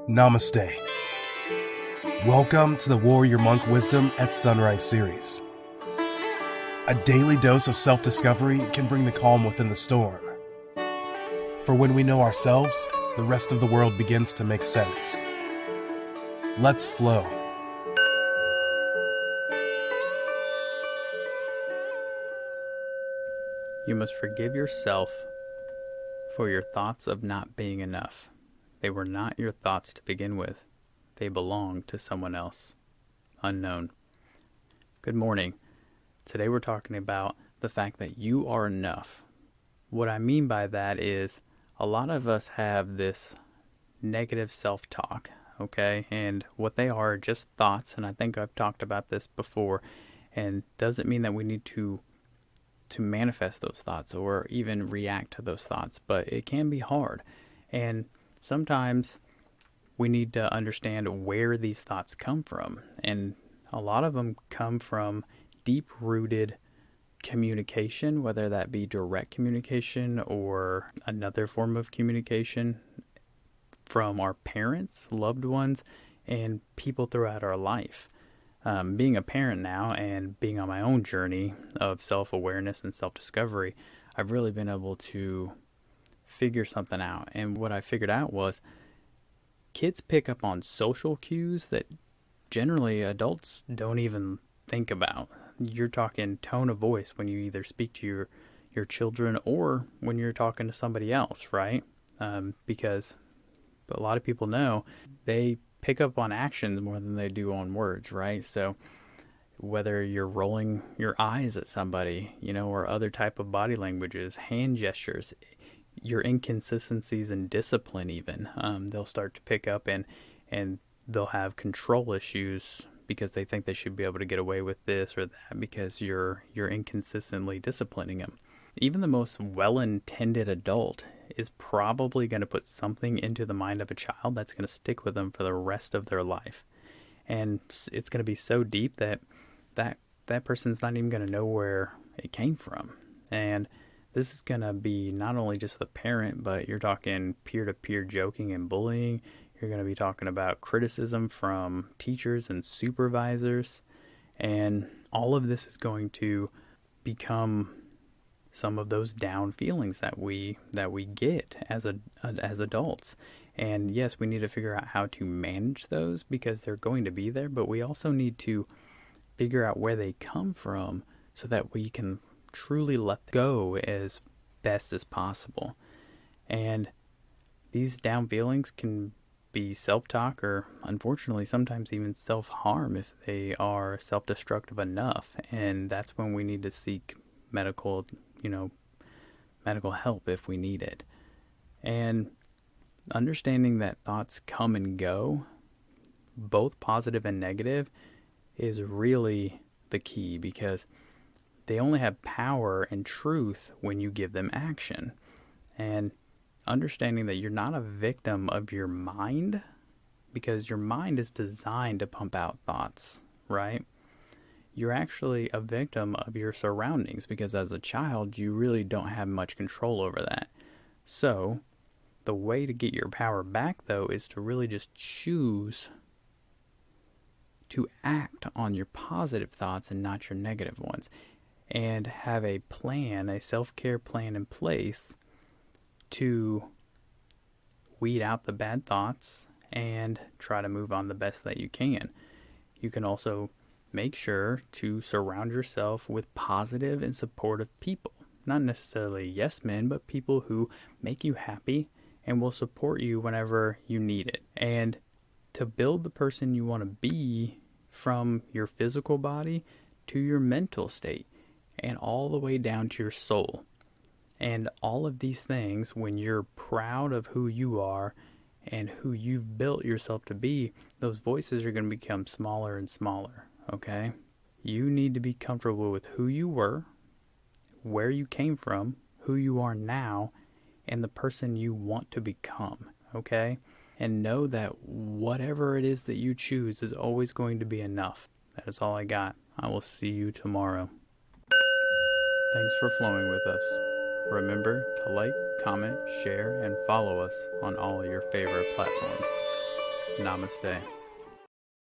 Namaste. Welcome to the Warrior Monk Wisdom at Sunrise series. A daily dose of self-discovery can bring the calm within the storm. For when we know ourselves, the rest of the world begins to make sense. Let's flow. You must forgive yourself for your thoughts of not being enough. They were not your thoughts to begin with. They belong to someone else. Unknown. Good morning. Today we're talking about the fact that you are enough. What I mean by that is a lot of us have this negative self-talk, okay? And what they are just thoughts, and I think I've talked about this before, and doesn't mean that we need to manifest those thoughts or even react to those thoughts, but it can be hard. And sometimes we need to understand where these thoughts come from. And a lot of them come from deep-rooted communication, whether that be direct communication or another form of communication from our parents, loved ones, and people throughout our life. Being a parent now and being on my own journey of self-awareness and self-discovery, I've really been able to figure something out. And what I figured out was kids pick up on social cues that generally adults don't even think about. You're talking tone of voice when you either speak to your children or when you're talking to somebody else, right? Because a lot of people know they pick up on actions more than they do on words, right? So whether you're rolling your eyes at somebody, or other type of body languages, hand gestures, your inconsistencies in discipline even, they'll start to pick up and they'll have control issues because they think they should be able to get away with this or that because you're inconsistently disciplining them. Even the most well-intended adult is probably going to put something into the mind of a child that's going to stick with them for the rest of their life. And it's going to be so deep that person's not even going to know where it came from. And this is going to be not only just the parent, but you're talking peer-to-peer joking and bullying. You're going to be talking about criticism from teachers and supervisors. And all of this is going to become some of those down feelings that we get as adults. And yes, we need to figure out how to manage those because they're going to be there, but we also need to figure out where they come from so that we can truly let go as best as possible. And these down feelings can be self-talk or unfortunately sometimes even self-harm if they are self-destructive enough. And that's when we need to seek medical help if we need it. And understanding that thoughts come and go, both positive and negative, is really the key because they only have power and truth when you give them action. And understanding that you're not a victim of your mind because your mind is designed to pump out thoughts, right? You're actually a victim of your surroundings because as a child, you really don't have much control over that. So the way to get your power back, though, is to really just choose to act on your positive thoughts and not your negative ones. And have a plan, a self-care plan in place to weed out the bad thoughts and try to move on the best that you can. You can also make sure to surround yourself with positive and supportive people. Not necessarily yes men, but people who make you happy and will support you whenever you need it. And to build the person you want to be from your physical body to your mental state and all the way down to your soul. And all of these things, when you're proud of who you are and who you've built yourself to be, those voices are going to become smaller and smaller. Okay? You need to be comfortable with who you were, where you came from, who you are now, and the person you want to become. Okay? And know that whatever it is that you choose is always going to be enough. That is all I got. I will see you tomorrow. Thanks for flowing with us. Remember to like, comment, share, and follow us on all your favorite platforms. Namaste.